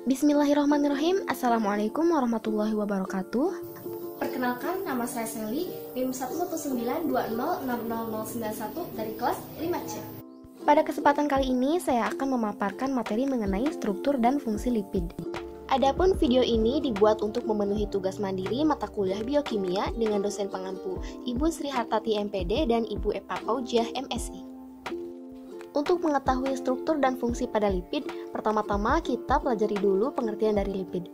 Bismillahirrahmanirrahim. Assalamualaikum warahmatullahi wabarakatuh. Perkenalkan, nama saya Sally, NIM 11920600091 dari kelas 5C. Pada kesempatan kali ini, saya akan memaparkan materi mengenai struktur dan fungsi lipid. Adapun video ini dibuat untuk memenuhi tugas mandiri mata kuliah biokimia dengan dosen pengampu Ibu Sri Hartati MPD dan Ibu Epa Paujiah MSI. Untuk mengetahui struktur dan fungsi pada lipid, pertama-tama kita pelajari dulu pengertian dari lipid.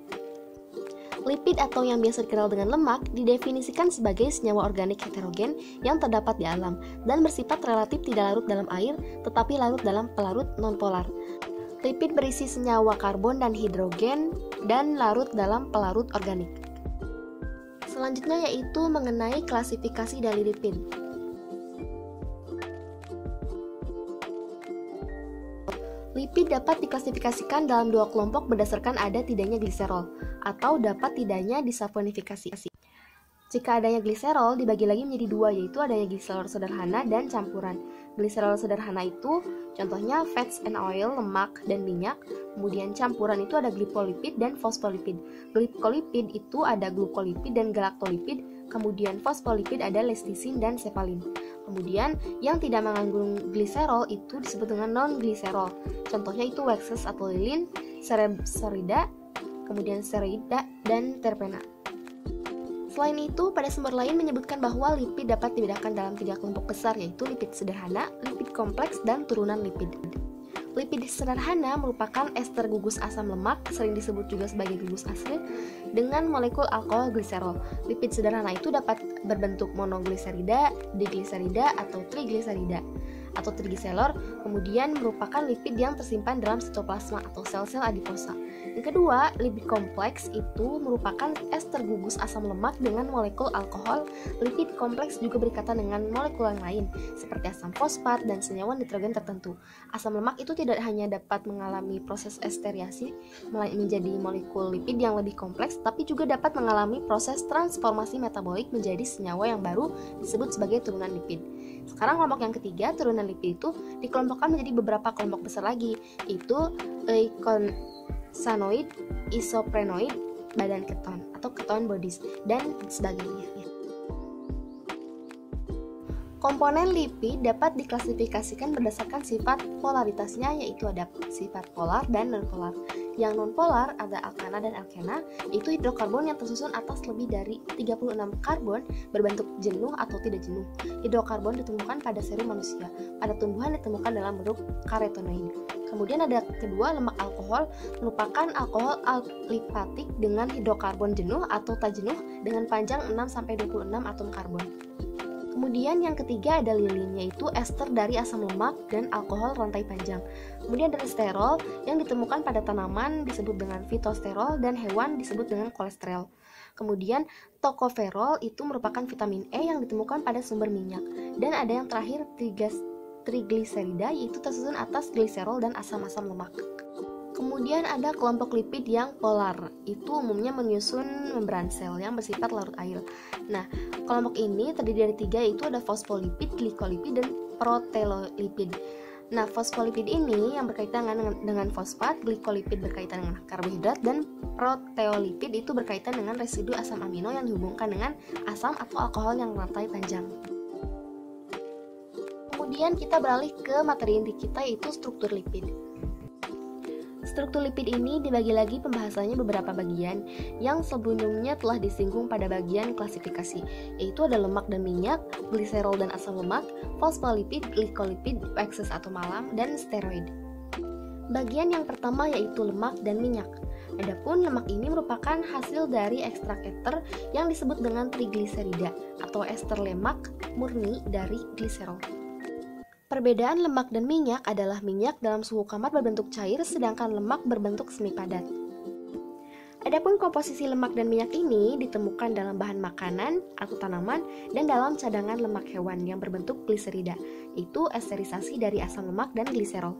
Lipid atau yang biasa dikenal dengan lemak didefinisikan sebagai senyawa organik heterogen yang terdapat di alam dan bersifat relatif tidak larut dalam air tetapi larut dalam pelarut nonpolar. Lipid berisi senyawa karbon dan hidrogen dan larut dalam pelarut organik. Selanjutnya yaitu mengenai klasifikasi dari lipid. Lipid dapat diklasifikasikan dalam dua kelompok berdasarkan ada tidaknya gliserol atau dapat tidaknya disaponifikasi. Jika adanya gliserol dibagi lagi menjadi dua, yaitu adanya gliserol sederhana dan campuran. Gliserol sederhana itu contohnya fats and oil, lemak dan minyak. Kemudian campuran itu ada glikolipid dan fosfolipid. Glikolipid itu ada glukolipid dan galaktolipid. Kemudian fosfolipid ada lecitin dan cephalin. Kemudian yang tidak mengandung gliserol itu disebut dengan non-gliserol. Contohnya itu waxes atau lilin, serida, kemudian steroida dan terpena. Selain itu, pada sumber lain menyebutkan bahwa lipid dapat dibedakan dalam tiga kelompok besar, yaitu lipid sederhana, lipid kompleks, dan turunan lipid. Lipid sederhana merupakan ester gugus asam lemak, sering disebut juga sebagai gugus asam, dengan molekul alkohol gliserol. Lipid sederhana itu dapat berbentuk monogliserida, digliserida, atau trigliserida atau trigliserol, kemudian merupakan lipid yang tersimpan dalam sitoplasma atau sel-sel adiposa. Yang kedua, lipid kompleks itu merupakan ester gugus asam lemak dengan molekul alkohol. Lipid kompleks juga berikatan dengan molekul yang lain, seperti asam fosfat dan senyawa nitrogen tertentu. Asam lemak itu tidak hanya dapat mengalami proses esteriasi menjadi molekul lipid yang lebih kompleks, tapi juga dapat mengalami proses transformasi metabolik menjadi senyawa yang baru disebut sebagai turunan lipid. Sekarang kelompok yang ketiga, turunan lipid itu dikelompokkan menjadi beberapa kelompok besar lagi, yaitu eikosanoid, isoprenoid, badan keton atau keton bodies, dan sebagainya. Komponen lipid dapat diklasifikasikan berdasarkan sifat polaritasnya, yaitu ada sifat polar dan nonpolar. Yang nonpolar ada alkana dan alkena, yaitu hidrokarbon yang tersusun atas lebih dari 36 karbon berbentuk jenuh atau tidak jenuh. Hidrokarbon ditemukan pada serum manusia, pada tumbuhan ditemukan dalam bentuk karotenoid. Kemudian ada kedua, lemak alkohol merupakan alkohol alifatik dengan hidrokarbon jenuh atau tak jenuh dengan panjang 6-26 atom karbon. Kemudian yang ketiga ada lilin, yaitu ester dari asam lemak dan alkohol rantai panjang. Kemudian ada sterol yang ditemukan pada tanaman disebut dengan fitosterol dan hewan disebut dengan kolesterol. Kemudian tokoferol itu merupakan vitamin E yang ditemukan pada sumber minyak. Dan ada yang terakhir trigliserida, yaitu tersusun atas gliserol dan asam-asam lemak. Kemudian ada kelompok lipid yang polar, itu umumnya menyusun membran sel yang bersifat larut air. Nah, kelompok ini terdiri dari tiga, yaitu ada fosfolipid, glikolipid, dan proteolipid. Nah, fosfolipid ini yang berkaitan dengan fosfat, glikolipid berkaitan dengan karbohidrat, dan proteolipid itu berkaitan dengan residu asam amino yang dihubungkan dengan asam atau alkohol yang rantai panjang. Kemudian kita beralih ke materi inti kita, yaitu struktur lipid. Struktur lipid ini dibagi lagi pembahasannya beberapa bagian yang sebelumnya telah disinggung pada bagian klasifikasi, yaitu ada lemak dan minyak, gliserol dan asam lemak, fosfolipid, glikolipid, waxes atau malam, dan steroid. Bagian yang pertama yaitu lemak dan minyak. Adapun lemak ini merupakan hasil dari ekstrak ester yang disebut dengan trigliserida atau ester lemak murni dari gliserol. Perbedaan lemak dan minyak adalah minyak dalam suhu kamar berbentuk cair, sedangkan lemak berbentuk semi padat. Adapun komposisi lemak dan minyak ini ditemukan dalam bahan makanan atau tanaman dan dalam cadangan lemak hewan yang berbentuk gliserida, yaitu esterisasi dari asam lemak dan gliserol.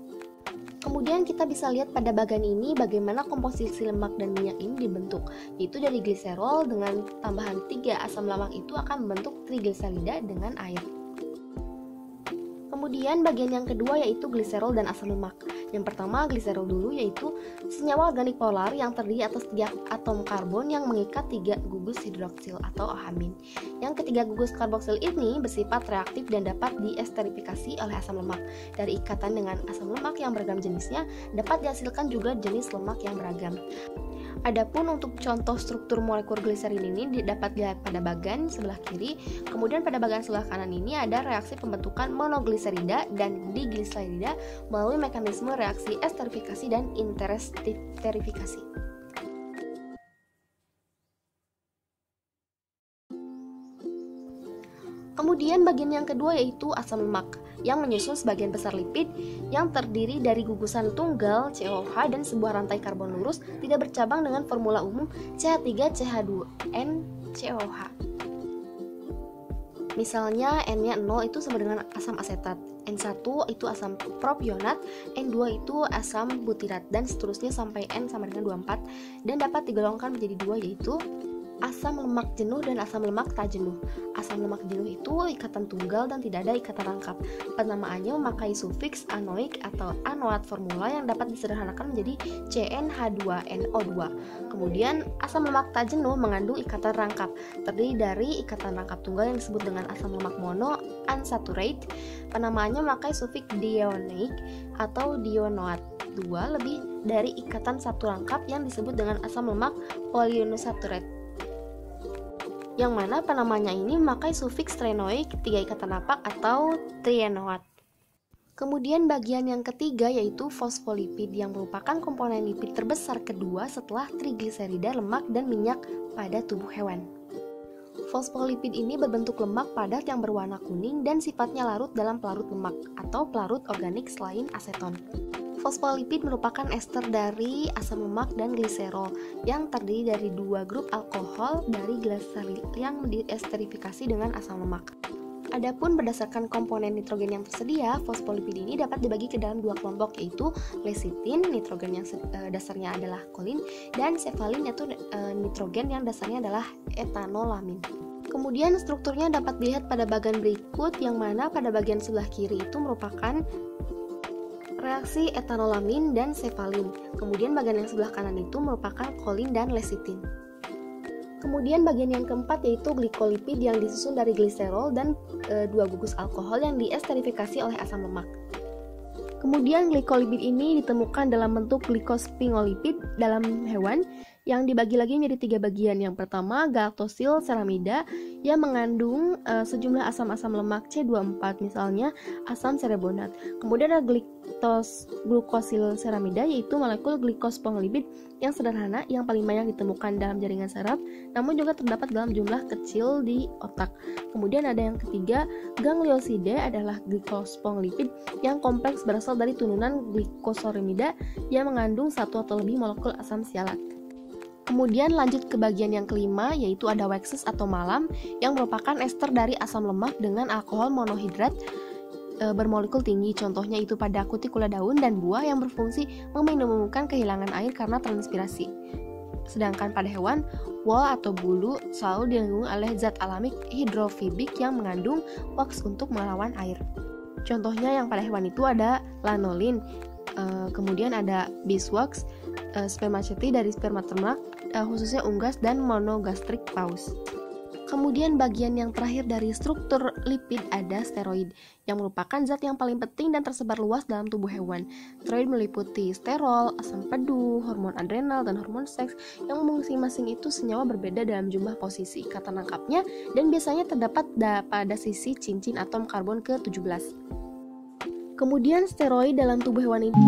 Kemudian kita bisa lihat pada bagian ini bagaimana komposisi lemak dan minyak ini dibentuk, yaitu dari gliserol dengan tambahan 3 asam lemak itu akan membentuk trigliserida dengan air. Kemudian bagian yang kedua yaitu gliserol dan asam lemak. Yang pertama gliserol dulu, yaitu senyawa organik polar yang terdiri atas 3 atom karbon yang mengikat 3 gugus hidroksil atau amin. Yang ketiga gugus karboksil ini bersifat reaktif dan dapat diesterifikasi oleh asam lemak. Dari ikatan dengan asam lemak yang beragam jenisnya, dapat dihasilkan juga jenis lemak yang beragam. Adapun untuk contoh struktur molekul gliserin ini dapat dilihat pada bagian sebelah kiri. Kemudian pada bagian sebelah kanan ini ada reaksi pembentukan monogliserida dan digliserida melalui mekanisme reaksi esterifikasi dan interesterifikasi. Kemudian bagian yang kedua yaitu asam lemak yang menyusun sebagian besar lipid yang terdiri dari gugusan tunggal COH dan sebuah rantai karbon lurus tidak bercabang dengan formula umum CH3CH2NCOH. Misalnya N-nya 0 itu sama dengan asam asetat, N1 itu asam propionat, N2 itu asam butirat, dan seterusnya sampai N sama dengan 24, dan dapat digolongkan menjadi dua, yaitu asam lemak jenuh dan asam lemak tak jenuh. Asam lemak jenuh itu ikatan tunggal dan tidak ada ikatan rangkap. Penamaannya memakai sufiks anoik atau anoat formula yang dapat disederhanakan menjadi CnH2nO2. Kemudian asam lemak tak jenuh mengandung ikatan rangkap, terdiri dari ikatan rangkap tunggal yang disebut dengan asam lemak mono unsaturated. Penamaannya memakai sufiks dionoic atau dionoat. 2 lebih dari ikatan satu rangkap yang disebut dengan asam lemak polyunsaturated, yang mana penamanya ini memakai sufiks trenoik, 3 ikatan napak atau trienoat. Kemudian bagian yang ketiga yaitu fosfolipid yang merupakan komponen lipid terbesar kedua setelah trigliserida, lemak, dan minyak pada tubuh hewan. Fosfolipid ini berbentuk lemak padat yang berwarna kuning dan sifatnya larut dalam pelarut lemak atau pelarut organik selain aseton. Fosfolipid merupakan ester dari asam lemak dan gliserol yang terdiri dari 2 grup alkohol dari gliserol yang diesterifikasi dengan asam lemak. Adapun berdasarkan komponen nitrogen yang tersedia, fosfolipid ini dapat dibagi ke dalam 2 kelompok, yaitu lecitin, nitrogen yang dasarnya adalah kolin, dan cephalin, yaitu nitrogen yang dasarnya adalah etanolamin. Kemudian strukturnya dapat dilihat pada bagian berikut, yang mana pada bagian sebelah kiri itu merupakan reaksi etanolamin dan cephalin. Kemudian bagian yang sebelah kanan itu merupakan kolin dan lecitin. Kemudian bagian yang keempat yaitu glikolipid yang disusun dari gliserol dan 2 gugus alkohol yang diesterifikasi oleh asam lemak. Kemudian glikolipid ini ditemukan dalam bentuk glikosphingolipid dalam hewan yang dibagi lagi menjadi 3 bagian. Yang pertama galactosyl ceramida yang mengandung sejumlah asam-asam lemak C24, misalnya asam cerebonat. Kemudian ada glukosil ceramida yaitu molekul glikosphingolipid yang sederhana yang paling banyak ditemukan dalam jaringan saraf, namun juga terdapat dalam jumlah kecil di otak. Kemudian ada yang ketiga, ganglioside adalah glikosphingolipid yang kompleks berasal dari turunan glikosorimida yang mengandung 1 atau lebih molekul asam sialat. Kemudian lanjut ke bagian yang kelima, yaitu ada waxes atau malam yang merupakan ester dari asam lemak dengan alkohol monohidrat bermolekul tinggi. Contohnya itu pada kutikula daun dan buah yang berfungsi meminimumkan kehilangan air karena transpirasi. Sedangkan pada hewan, wol atau bulu selalu dilindungi oleh zat alami hidrofibik yang mengandung wax untuk melawan air. Contohnya yang pada hewan itu ada lanolin, kemudian ada beeswax, spermaceti dari sperma ternak, khususnya unggas, dan monogastric paus. Kemudian bagian yang terakhir dari struktur lipid ada steroid, yang merupakan zat yang paling penting dan tersebar luas dalam tubuh hewan. Steroid meliputi sterol, asam pedu, hormon adrenal, dan hormon seks, yang masing-masing itu senyawa berbeda dalam jumlah posisi ikatan rangkapnya, dan biasanya terdapat pada sisi cincin atom karbon ke-17. Kemudian steroid dalam tubuh hewan ini